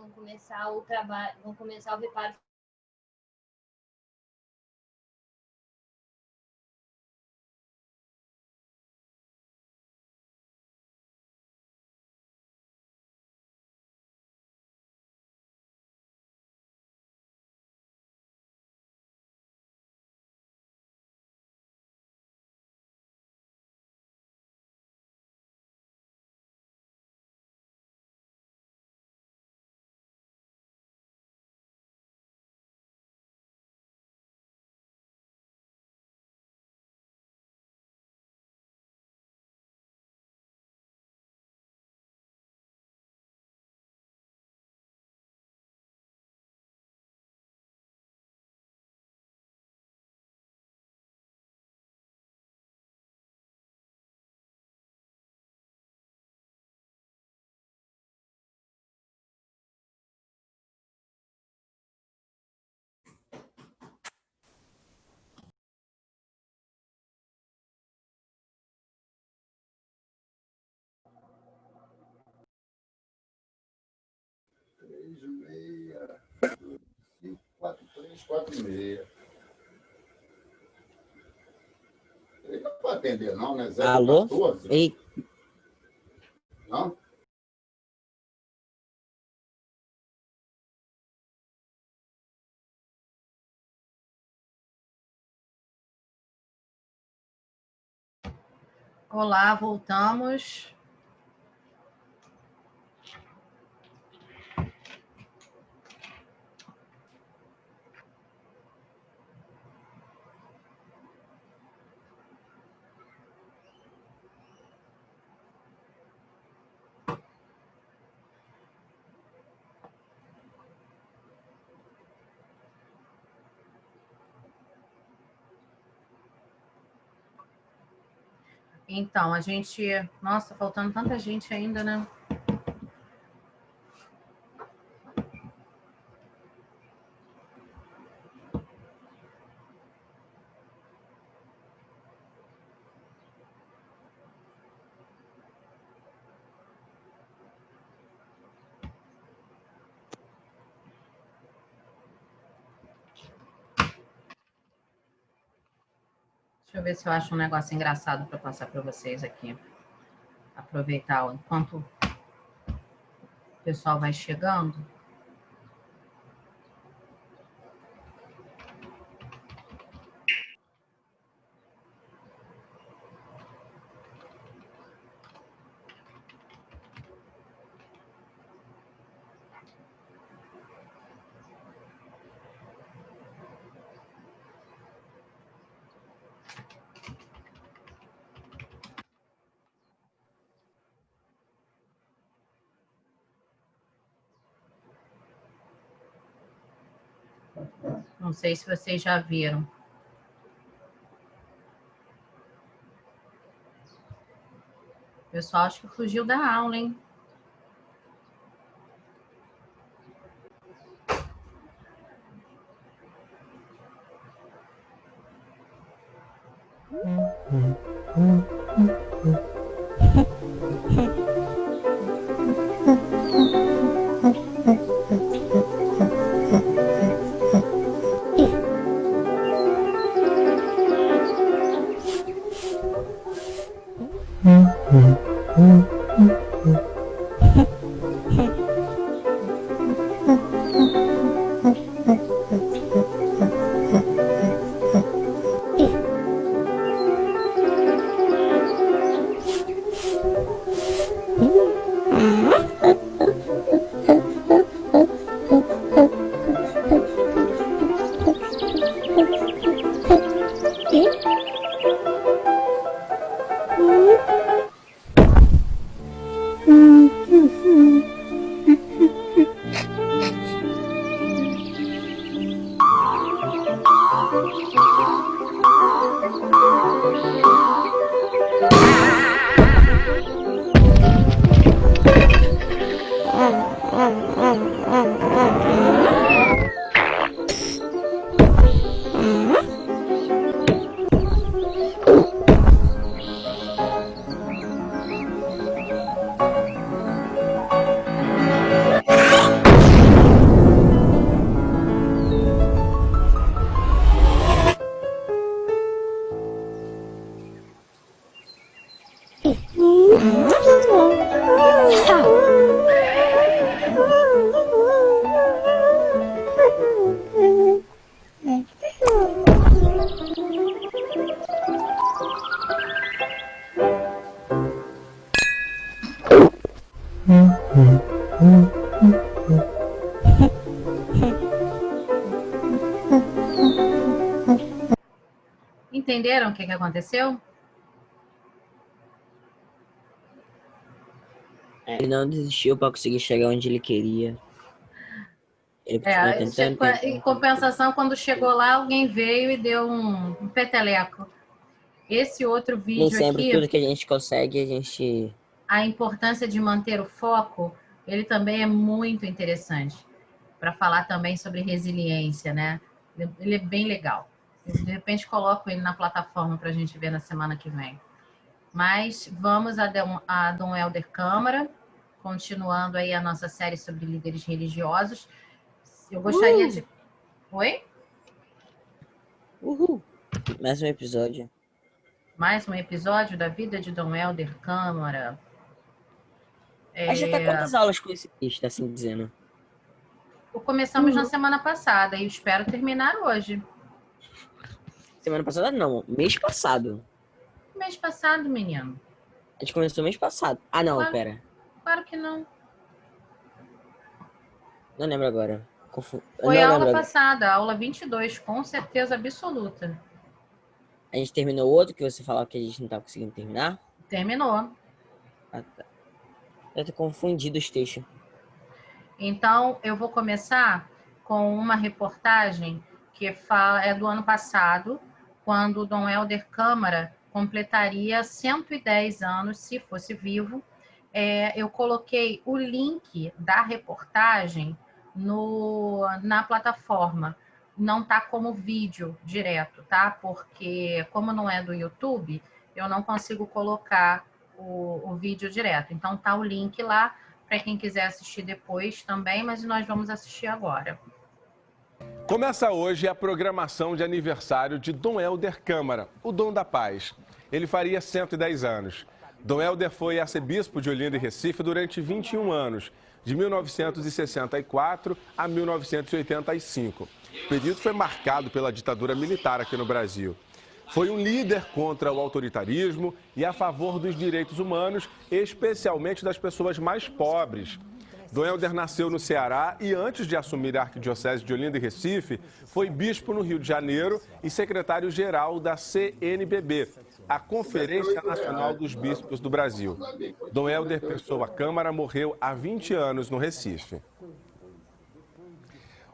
vão começar o trabalho, vão começar o reparo. Quatro e meia. Ele não pode atender, não, né? 014. Alô? Ei. Não? Olá, voltamos. Então, a gente... Nossa, faltando tanta gente ainda, né? Deixa eu ver se eu acho um negócio engraçado para passar para vocês aqui. Aproveitar enquanto o pessoal vai chegando. Não sei se vocês já viram. O pessoal acho que fugiu da aula, hein? entenderam o que aconteceu? Ele não desistiu para conseguir chegar onde ele queria. Ele continuou tentando. Em compensação, quando chegou lá, alguém veio e deu um peteleco. Esse outro vídeo Nem sempre aqui, tudo que a gente consegue, a gente... a importância de manter o foco, ele também é muito interessante. Para falar também sobre resiliência, né? Ele é bem legal. De repente, coloco ele na plataforma para a gente ver na semana que vem. Mas vamos a Dom Helder Câmara, continuando aí a nossa série sobre líderes religiosos. Eu gostaria de... Oi? Uhul! Mais um episódio. Mais um episódio da vida de Dom Helder Câmara. A gente tá quantas aulas com esse texto, assim dizendo? Começamos na semana passada e espero terminar hoje. Semana passada não, mês passado. Mês passado, menino. A gente começou mês passado. Ah, não, Claro. pera. Claro que não. Não lembro agora. Foi não a aula lembro. passada, a aula 22, com certeza absoluta. A gente terminou outro que você falava que a gente não tava conseguindo terminar? Terminou. Ah, tá. Eu tô confundido os textos. Então, eu vou começar com uma reportagem que é do ano passado, quando o Dom Helder Câmara completaria 110 anos, se fosse vivo. Eu coloquei o link da reportagem na plataforma. Não está como vídeo direto, tá? Porque, como não é do YouTube, eu não consigo colocar o vídeo direto. Então, tá o link lá para quem quiser assistir depois também, mas nós vamos assistir agora. Começa hoje a programação de aniversário de Dom Helder Câmara, o Dom da Paz. Ele faria 110 anos. Dom Helder foi arcebispo de Olinda e Recife durante 21 anos, de 1964 a 1985. O período foi marcado pela ditadura militar aqui no Brasil. Foi um líder contra o autoritarismo e a favor dos direitos humanos, especialmente das pessoas mais pobres. Dom Helder nasceu no Ceará e, antes de assumir a Arquidiocese de Olinda e Recife, foi bispo no Rio de Janeiro e secretário-geral da CNBB, a Conferência Nacional dos Bispos do Brasil. Dom Helder Pessoa Câmara morreu há 20 anos no Recife.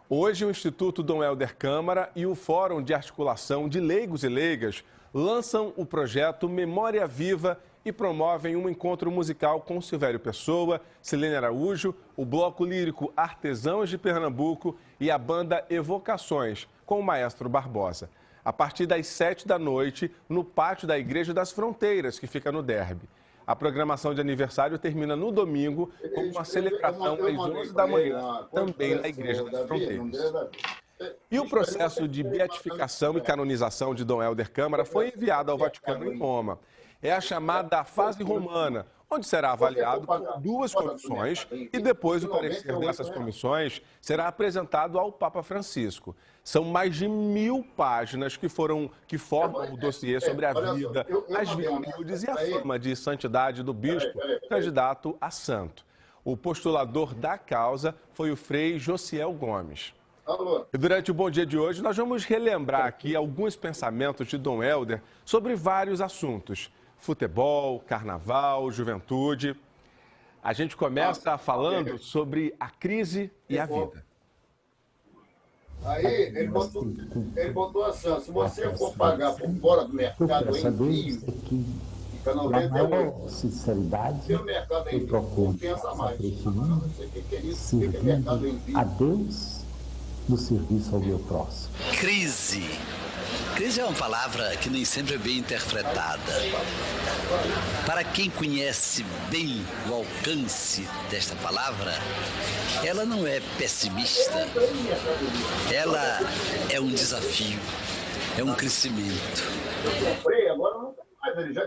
Hoje, o Instituto Dom Helder Câmara e o Fórum de Articulação de Leigos e Leigas lançam o projeto Memória Viva e promovem um encontro musical com Silvério Pessoa, Silene Araújo, o Bloco Lírico Artesãos de Pernambuco e a banda Evocações, com o Maestro Barbosa. A partir das 7 da noite, no pátio da Igreja das Fronteiras, que fica no Derby. A programação de aniversário termina no domingo com uma celebração às 11 da manhã, também na Igreja das Fronteiras. E o processo de beatificação e canonização de Dom Helder Câmara foi enviado ao Vaticano em Roma. É a chamada fase romana, onde será avaliado por 2 comissões e depois o parecer dessas comissões será apresentado ao Papa Francisco. São mais de 1000 páginas que formam o dossiê sobre a vida, as virtudes e a fama de santidade do bispo, candidato a santo. O postulador da causa foi o frei Josiel Gomes. E durante o Bom Dia de hoje, nós vamos relembrar aqui alguns pensamentos de Dom Helder sobre vários assuntos. Futebol, carnaval, juventude. A gente começa falando sobre a crise e a vida. Aí ele botou assim, se você for pagar por fora do mercado em vinho, fica 98. Sinceridade, Se o mercado em vinho compensa mais. Não sei o que é isso, o que é mercado em vinho. a Deus no serviço ao meu próximo. Crise. Crise é uma palavra que nem sempre é bem interpretada. Para quem conhece bem o alcance desta palavra, ela não é pessimista. Ela é um desafio, é um crescimento.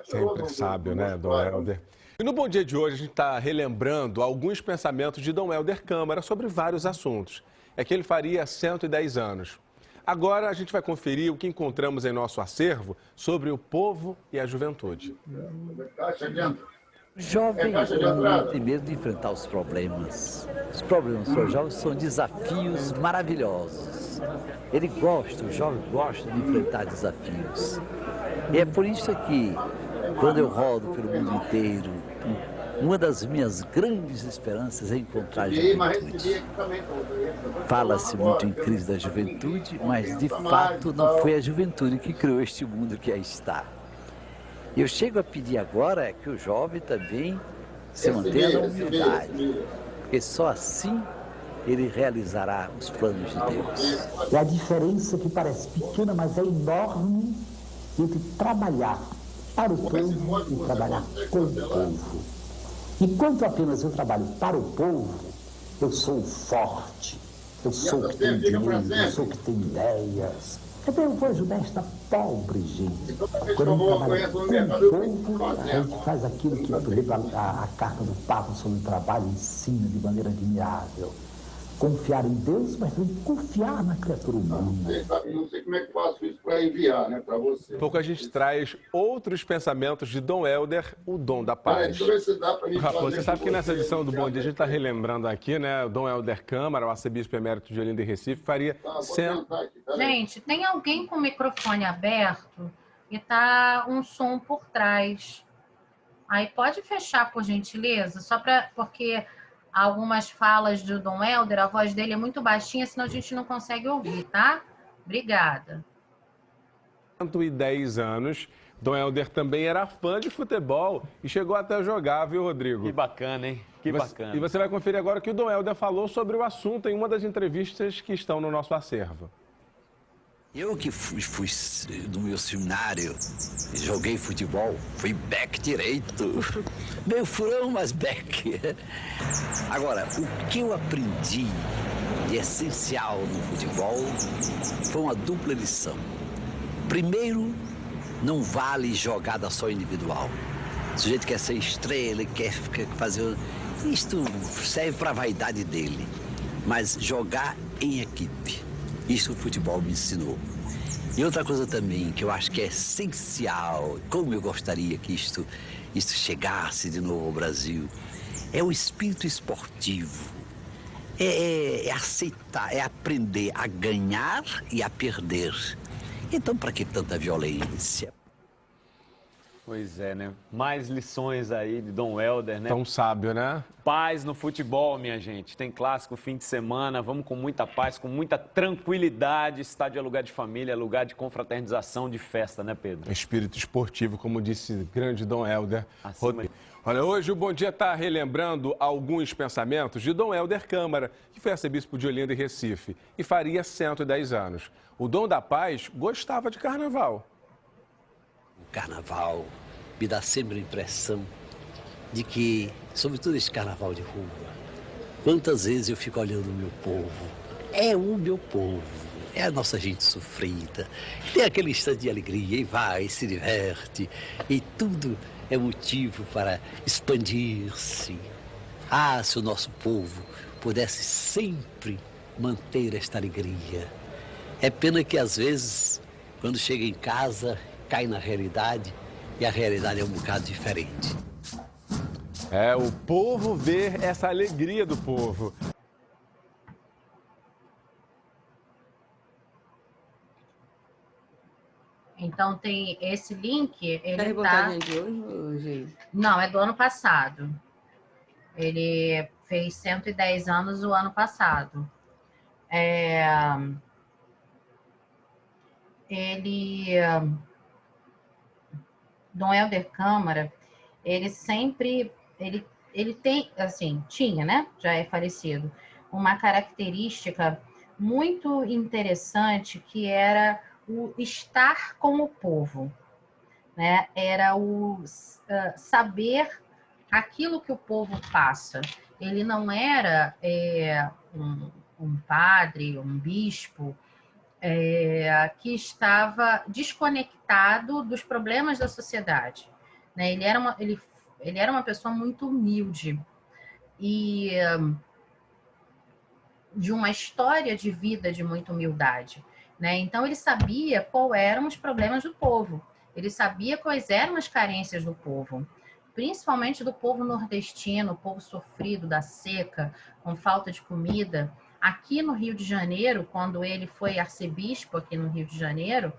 Sempre sábio, né, Dom Helder? E no Bom Dia de hoje, a gente está relembrando alguns pensamentos de Dom Helder Câmara sobre vários assuntos. É que ele faria 110 anos. Agora a gente vai conferir o que encontramos em nosso acervo sobre o povo e a juventude. Jovem não tem medo de enfrentar os problemas. Os problemas para os jovens são desafios maravilhosos. O jovem gosta de enfrentar desafios. E é por isso que, quando eu rodo pelo mundo inteiro, uma das minhas grandes esperanças é encontrar a juventude. Fala-se muito em crise da juventude, mas de fato não foi a juventude que criou este mundo que aí está. Eu chego a pedir agora que o jovem também se mantenha na humildade, porque só assim ele realizará os planos de Deus. É a diferença que parece pequena, mas é enorme entre trabalhar para o povo e trabalhar com o povo. Enquanto apenas eu trabalho para o povo, eu sou forte, eu sou o que tem dinheiro, eu sou o que tem ideias. Então eu vou ajudar esta pobre gente. Quando eu trabalho com o povo, a gente faz aquilo que, por exemplo, a carta do Papa sobre o trabalho ensina de maneira admirável. Confiar em Deus, mas também confiar na criatura humana. Não sei como é que faço isso para enviar, né, para você. Pouco a gente traz outros pensamentos de Dom Helder, o dom da paz. Deixa eu ver se dá para mim fazer. Você sabe que nessa edição do Bom Dia a gente está relembrando aqui, né? O Dom Helder Câmara, o arcebispo emérito de Olinda e Recife, faria... Gente, tem alguém com o microfone aberto e tá um som por trás. Aí pode fechar, por gentileza, só para... porque... algumas falas do Dom Helder, a voz dele é muito baixinha, senão a gente não consegue ouvir, tá? Obrigada. 110 anos, Dom Helder também era fã de futebol e chegou até a jogar, viu, Rodrigo? Que bacana, hein? Que bacana. E você vai conferir agora o que o Dom Helder falou sobre o assunto em uma das entrevistas que estão no nosso acervo. Eu que fui no meu seminário, joguei futebol, fui back direito. Meio furão, mas back. Agora, o que eu aprendi de essencial no futebol foi uma dupla lição. Primeiro, não vale jogada só individual. O sujeito quer ser estrela, quer fazer... Isto serve para a vaidade dele. Mas jogar em equipe. Isso o futebol me ensinou. E outra coisa também que eu acho que é essencial, como eu gostaria que isto chegasse de novo ao Brasil, é o espírito esportivo. É aceitar, é aprender a ganhar e a perder. Então, para que tanta violência? Pois é, né? Mais lições aí de Dom Helder, né? Tão sábio, né? Paz no futebol, minha gente. Tem clássico fim de semana, vamos com muita paz, com muita tranquilidade. Estádio é lugar de família, é lugar de confraternização, de festa, né, Pedro? Espírito esportivo, como disse grande Dom Helder. Acima... Olha, hoje o Bom Dia está relembrando alguns pensamentos de Dom Helder Câmara, que foi arcebispo de Olinda e Recife, e faria 110 anos. O dom da paz gostava de carnaval. O carnaval me dá sempre a impressão de que, sobretudo esse carnaval de rua, quantas vezes eu fico olhando o meu povo. É o meu povo, é a nossa gente sofrida. Tem aquele instante de alegria e vai, se diverte, e tudo é motivo para expandir-se. Ah, se o nosso povo pudesse sempre manter esta alegria. É pena que, às vezes, quando chega em casa, cai na realidade, e a realidade é um bocado diferente. É, o povo vê essa alegria do povo. Então tem esse link, ele a reportagem de hoje? Não, é do ano passado. Ele fez 110 anos o ano passado. Dom Helder Câmara, ele sempre, ele tem, assim, tinha, né? Já é falecido, uma característica muito interessante que era o estar com o povo, né? Era o saber aquilo que o povo passa. Ele não era um padre, um bispo, que estava desconectado dos problemas da sociedade, né? Ele era uma pessoa muito humilde e de uma história de vida de muita humildade, né? Então ele sabia quais eram os problemas do povo, ele sabia quais eram as carências do povo, principalmente do povo nordestino, o povo sofrido da seca, com falta de comida. Aqui no Rio de Janeiro, quando ele foi arcebispo aqui no Rio de Janeiro,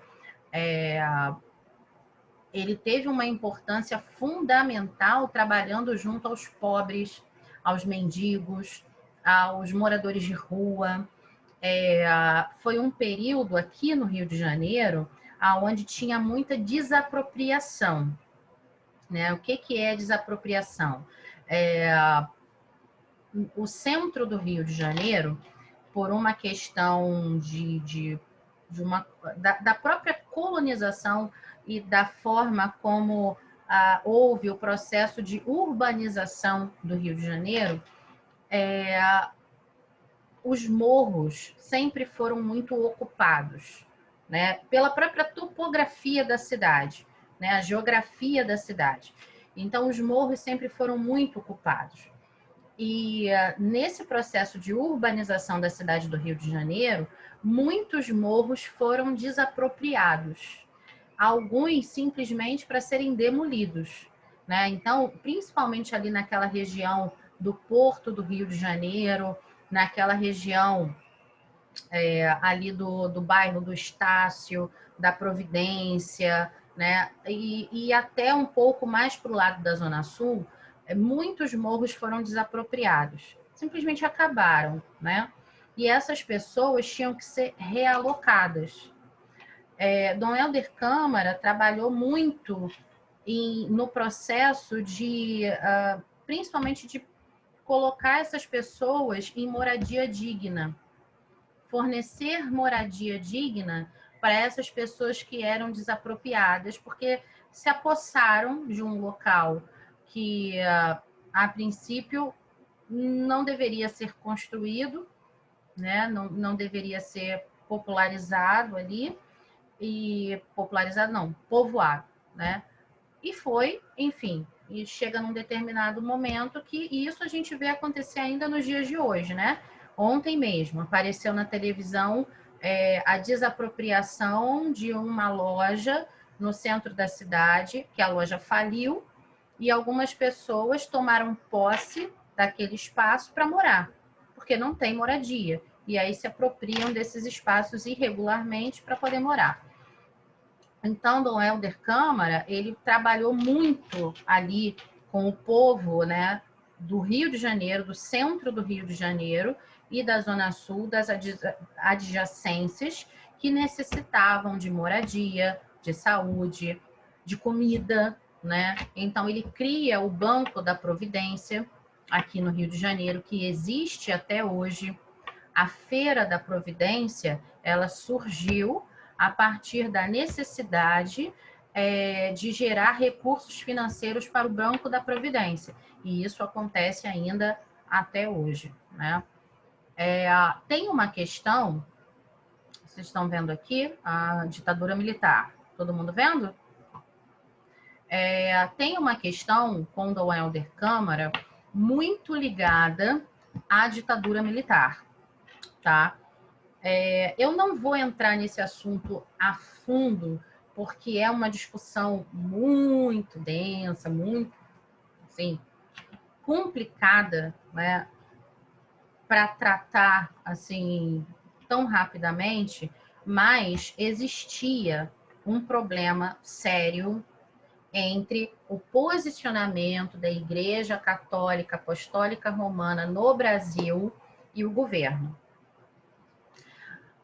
ele teve uma importância fundamental trabalhando junto aos pobres, aos mendigos, aos moradores de rua. Foi um período aqui no Rio de Janeiro onde tinha muita desapropriação. Né? O que é desapropriação? O centro do Rio de Janeiro, por uma questão da própria colonização e da forma como houve o processo de urbanização do Rio de Janeiro, os morros sempre foram muito ocupados, né, pela própria topografia da cidade, né, a geografia da cidade. Então, os morros sempre foram muito ocupados. E nesse processo de urbanização da cidade do Rio de Janeiro, muitos morros foram desapropriados, alguns simplesmente para serem demolidos, né? Então, principalmente ali naquela região do Porto do Rio de Janeiro, naquela região ali do bairro do Estácio, da Providência, né? E até um pouco mais para o lado da Zona Sul, muitos morros foram desapropriados, simplesmente acabaram, né? E essas pessoas tinham que ser realocadas. Dom Helder Câmara trabalhou muito no processo principalmente de colocar essas pessoas em moradia digna, fornecer moradia digna para essas pessoas que eram desapropriadas, porque se apossaram de um local que, a princípio, não deveria ser construído, né? Não deveria ser popularizado ali, povoado, né? E foi, enfim, e chega num determinado momento que isso a gente vê acontecer ainda nos dias de hoje, né? Ontem mesmo apareceu na televisão a desapropriação de uma loja no centro da cidade, que a loja faliu, e algumas pessoas tomaram posse daquele espaço para morar, porque não tem moradia. E aí se apropriam desses espaços irregularmente para poder morar. Então, Dom Helder Câmara, ele trabalhou muito ali com o povo, né, do Rio de Janeiro, do centro do Rio de Janeiro e da Zona Sul, das adjacências, que necessitavam de moradia, de saúde, de comida, né? Então, ele cria o Banco da Providência, aqui no Rio de Janeiro, que existe até hoje. A Feira da Providência, ela surgiu a partir da necessidade de gerar recursos financeiros para o Banco da Providência. E isso acontece ainda até hoje, né? Tem uma questão, vocês estão vendo aqui, a ditadura militar. Todo mundo vendo? Tem uma questão com Dom Helder Câmara muito ligada à ditadura militar, tá? Eu não vou entrar nesse assunto a fundo, porque é uma discussão muito densa, muito, assim, complicada, né, para tratar, assim, tão rapidamente, mas existia um problema sério entre o posicionamento da Igreja Católica Apostólica Romana no Brasil e o governo.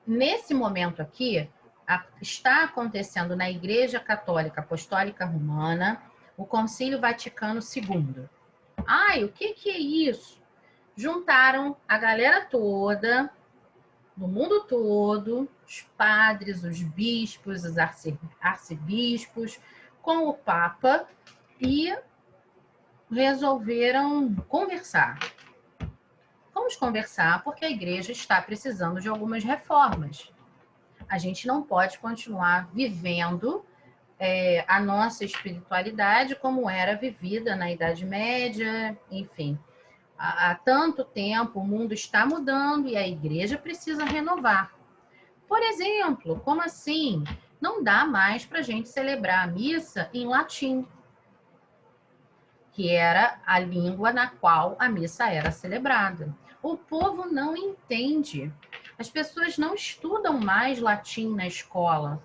Nesse momento aqui, está acontecendo na Igreja Católica Apostólica Romana o Concílio Vaticano II. O que é isso? Juntaram a galera toda, do mundo todo, os padres, os bispos, os arcebispos, com o Papa, e resolveram conversar. Vamos conversar porque a igreja está precisando de algumas reformas. A gente não pode continuar vivendo a nossa espiritualidade como era vivida na Idade Média, enfim. Há tanto tempo o mundo está mudando e a igreja precisa renovar. Por exemplo, como assim? Não dá mais para a gente celebrar a missa em latim, que era a língua na qual a missa era celebrada. O povo não entende. As pessoas não estudam mais latim na escola.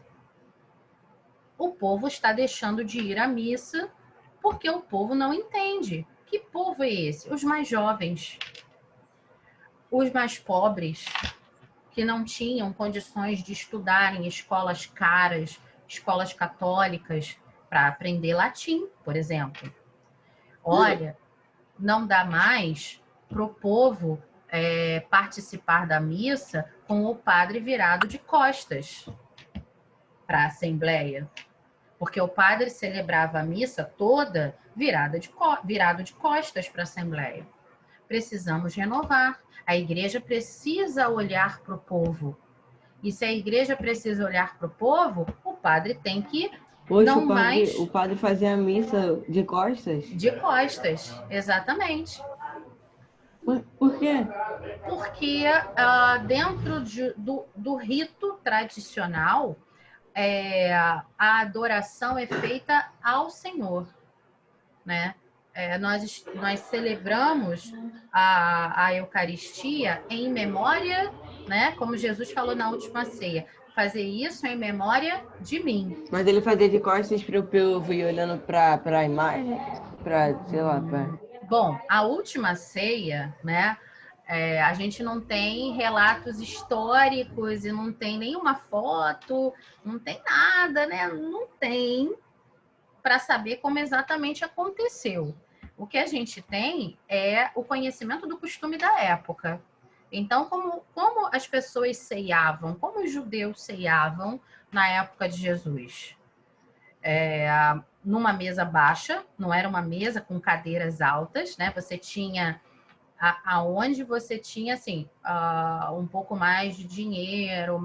o povo está deixando de ir à missa porque o povo não entende. Que povo é esse? Os mais jovens, os mais pobres, que não tinham condições de estudar em escolas caras, escolas católicas, para aprender latim, por exemplo. Olha, não dá mais para o povo participar da missa com o padre virado de costas para a Assembleia. Porque o padre celebrava a missa toda virado de costas para a Assembleia. Precisamos renovar. A igreja precisa olhar para o povo. E se a igreja precisa olhar para o povo, o padre tem que Poxa, não mais... o padre fazia a missa de costas? De costas, exatamente. Por quê? Porque dentro do rito tradicional, a adoração é feita ao Senhor, né? Nós celebramos a Eucaristia em memória, né? Como Jesus falou na última ceia, fazer isso em memória de mim. Mas ele fazia de costas para o povo e olhando para a imagem? Sei lá, Bom, a última ceia, né? A gente não tem relatos históricos e não tem nenhuma foto, não tem nada, né? Não tem para saber como exatamente aconteceu. O que a gente tem é o conhecimento do costume da época. Então, como as pessoas ceiavam, como os judeus ceiavam na época de Jesus? Numa mesa baixa, não era uma mesa com cadeiras altas, né? Você tinha aonde você tinha assim um pouco mais de dinheiro,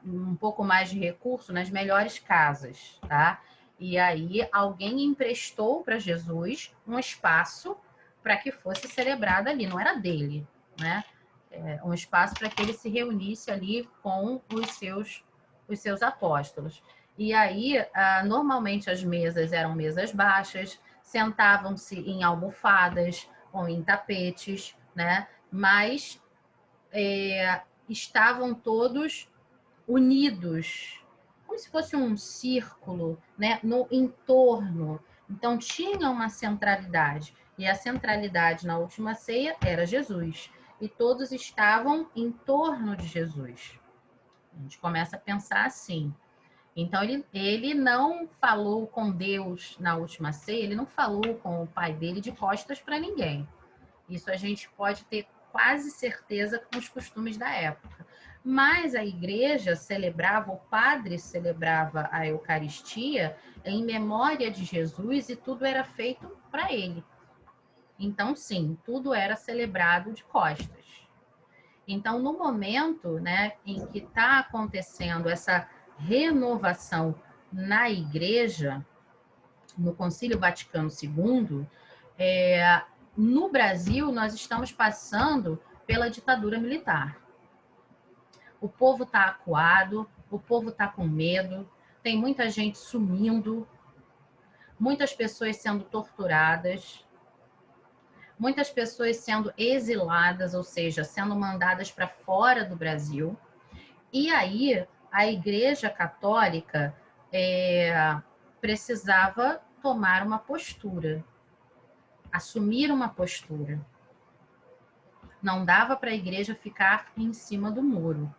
um pouco mais de recurso nas melhores casas, tá? E aí alguém emprestou para Jesus um espaço para que fosse celebrado ali, não era dele, né? Um espaço para que ele se reunisse ali com os seus apóstolos. E aí, normalmente as mesas eram mesas baixas, sentavam-se em almofadas ou em tapetes, né? Mas estavam todos unidos, como se fosse um círculo, né? No entorno. Então, tinha uma centralidade. E a centralidade na última ceia era Jesus. E todos estavam em torno de Jesus. A gente começa a pensar assim. Então, ele não falou com Deus na última ceia, ele não falou com o pai dele de costas para ninguém. Isso a gente pode ter quase certeza com os costumes da época. Mas a igreja celebrava, o padre celebrava a Eucaristia em memória de Jesus e tudo era feito para ele. Então, sim, tudo era celebrado de costas. Então, no momento, né, em que está acontecendo essa renovação na igreja, no Concílio Vaticano II, no Brasil, nós estamos passando pela ditadura militar. O povo está acuado, o povo está com medo, tem muita gente sumindo, muitas pessoas sendo torturadas, muitas pessoas sendo exiladas, ou seja, sendo mandadas para fora do Brasil. E aí, a Igreja Católica precisava tomar uma postura, assumir uma postura. Não dava para a igreja ficar em cima do muro.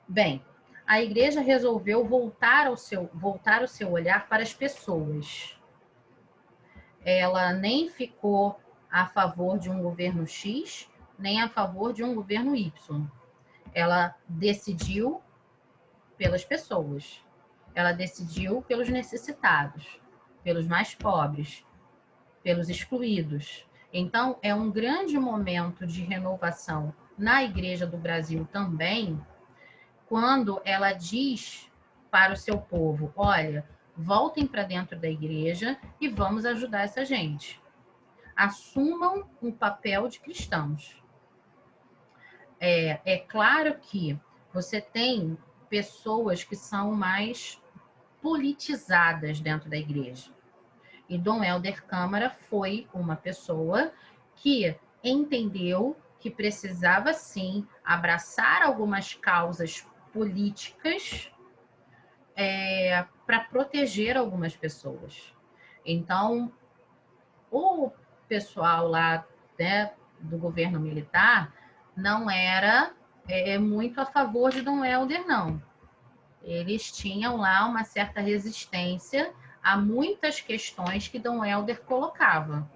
Bem, a igreja resolveu voltar o seu olhar para as pessoas. Ela nem ficou a favor de um governo X, nem a favor de um governo Y. Ela decidiu pelas pessoas. Ela decidiu pelos necessitados, pelos mais pobres, pelos excluídos. Então, é um grande momento de renovação na Igreja do Brasil também, quando ela diz para o seu povo, olha, voltem para dentro da igreja e vamos ajudar essa gente. Assumam um papel de cristãos. É claro que você tem pessoas que são mais politizadas dentro da igreja. E Dom Helder Câmara foi uma pessoa que entendeu que precisava, sim, abraçar algumas causas políticas para proteger algumas pessoas. Então, o pessoal lá, né, do governo militar não era muito a favor de Dom Helder, não. Eles tinham lá uma certa resistência a muitas questões que Dom Helder colocava.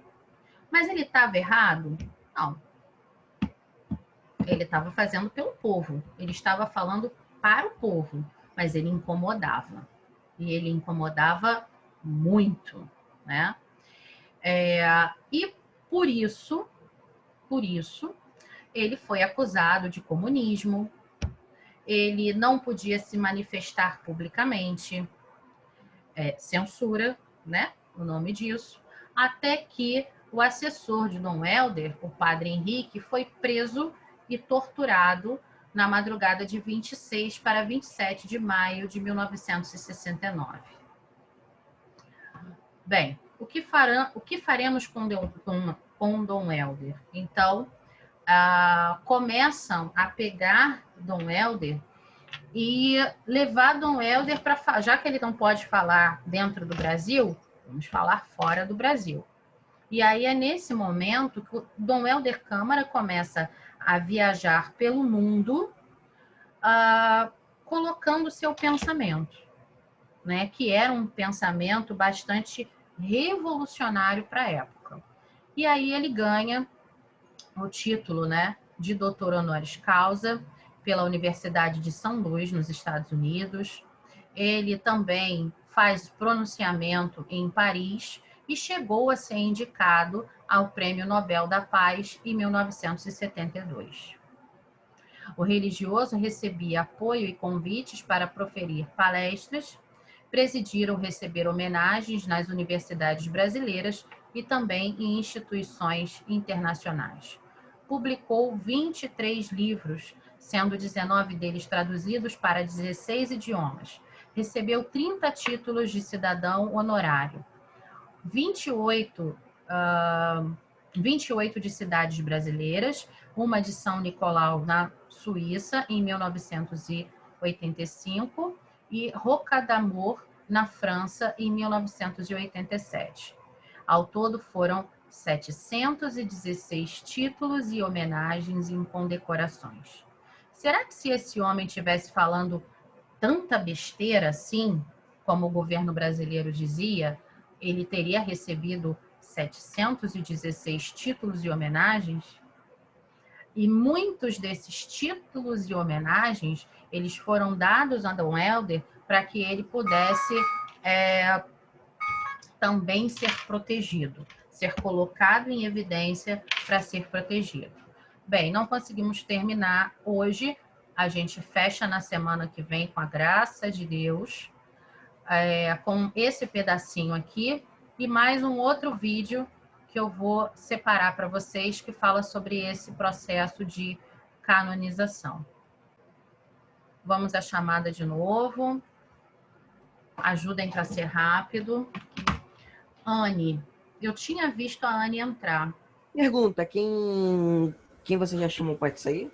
Mas ele estava errado? Não. Ele estava fazendo pelo povo. Ele estava falando para o povo. Mas ele incomodava. E ele incomodava muito, né? E por isso, ele foi acusado de comunismo. Ele não podia se manifestar publicamente. Censura, né? O nome disso. Até que o assessor de Dom Helder, o padre Henrique, foi preso e torturado na madrugada de 26 para 27 de maio de 1969. Bem, o que faremos com Dom Helder? Então, começam a pegar Dom Helder e levar Dom Helder para... Já que ele não pode falar dentro do Brasil, vamos falar fora do Brasil. E aí é nesse momento que o Dom Helder Câmara começa a viajar pelo mundo, colocando seu pensamento, né? Que era um pensamento bastante revolucionário para a época. E aí ele ganha o título, né, de doutor honoris causa pela Universidade de São Luís, nos Estados Unidos. Ele também faz pronunciamento em Paris e chegou a ser indicado ao Prêmio Nobel da Paz em 1972. O religioso recebia apoio e convites para proferir palestras, presidir ou receber homenagens nas universidades brasileiras e também em instituições internacionais. Publicou 23 livros, sendo 19 deles traduzidos para 16 idiomas. Recebeu 30 títulos de cidadão honorário. 28 de cidades brasileiras, uma de São Nicolau, na Suíça, em 1985, e Rocadamor, na França, em 1987. Ao todo foram 716 títulos e homenagens em condecorações. Será que se esse homem estivesse falando tanta besteira assim, como o governo brasileiro dizia, ele teria recebido 716 títulos e homenagens? E muitos desses títulos e homenagens, eles foram dados a Dom Helder para que ele pudesse também ser protegido, ser colocado em evidência para ser protegido. Bem, não conseguimos terminar hoje, a gente fecha na semana que vem, com a graça de Deus, com esse pedacinho aqui e mais um outro vídeo que eu vou separar para vocês que fala sobre esse processo de canonização. Vamos à chamada de novo. Ajudem para ser rápido. Anne, eu tinha visto a Anne entrar. Pergunta, quem você já chamou pode sair?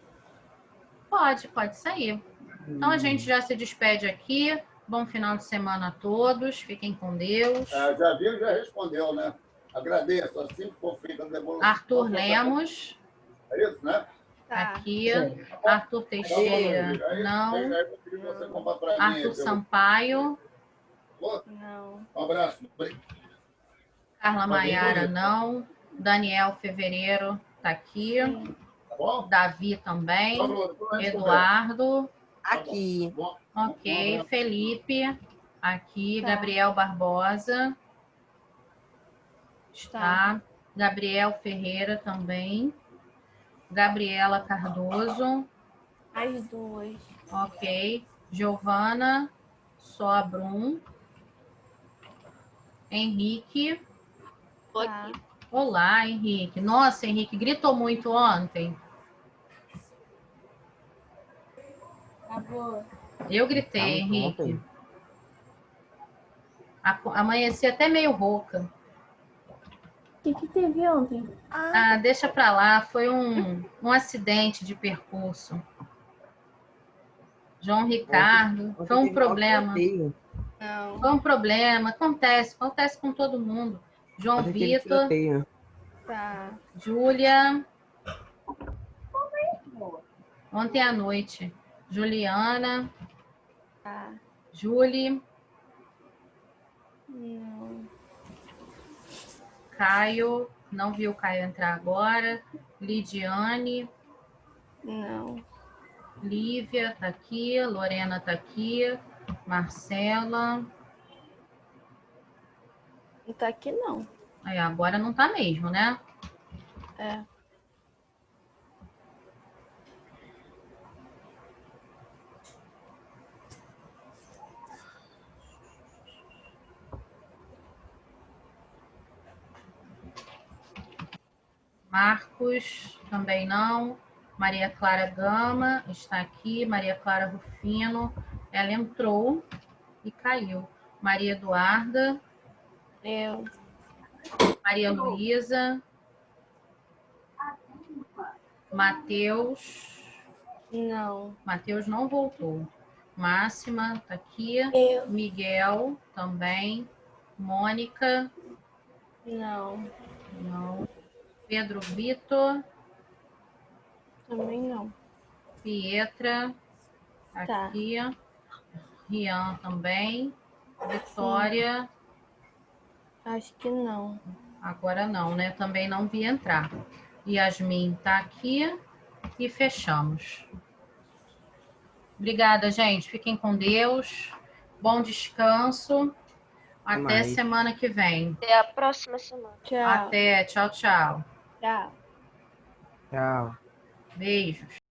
Pode sair. Então a gente já se despede aqui. Bom final de semana a todos. Fiquem com Deus. Já viu, já respondeu, né? Agradeço. Assim que for feita a devolução. Arthur Lemos. É isso, né? Aqui. Arthur Teixeira, não. Arthur Sampaio. Não. Um abraço. Carla Maiara, não. Daniel Fevereiro está aqui. Davi também. Eduardo. Aqui. Ok. Felipe. Aqui. Gabriel Barbosa. Está. Gabriel Ferreira também. Gabriela Cardoso. As duas. Ok. Giovana Sobrum. Henrique. Tá. Olá, Henrique. Nossa, Henrique, gritou muito ontem. Acabou. Eu gritei, Henrique. Amanheci até meio rouca. O que teve ontem? Deixa pra lá. Foi um acidente de percurso. João Ricardo. Foi um problema. Não. Foi um problema. Acontece com todo mundo. João Vitor. Tá. Júlia. Ontem à noite. Juliana. Tá. Julie. Não. Caio. Não vi o Caio entrar agora. Lidiane. Não. Lívia tá aqui. Lorena tá aqui. Marcela. Não tá aqui, não. Aí, agora não tá mesmo, né? É. Marcos, também não. Maria Clara Gama está aqui. Maria Clara Rufino, ela entrou e caiu. Maria Eduarda. Eu. Maria Luísa. Matheus. Não. Matheus não voltou. Máxima está aqui. Eu. Miguel também. Mônica. Não. Não. Pedro Vitor. Também não. Pietra. Tá. Aqui. Rian também. Vitória. Acho que não. Agora não, né? Também não vi entrar. Yasmin tá aqui. E fechamos. Obrigada, gente. Fiquem com Deus. Bom descanso. Até semana que vem. Até a próxima semana. Tchau. Até. Tchau, tchau. Tchau. Tchau. Beijos.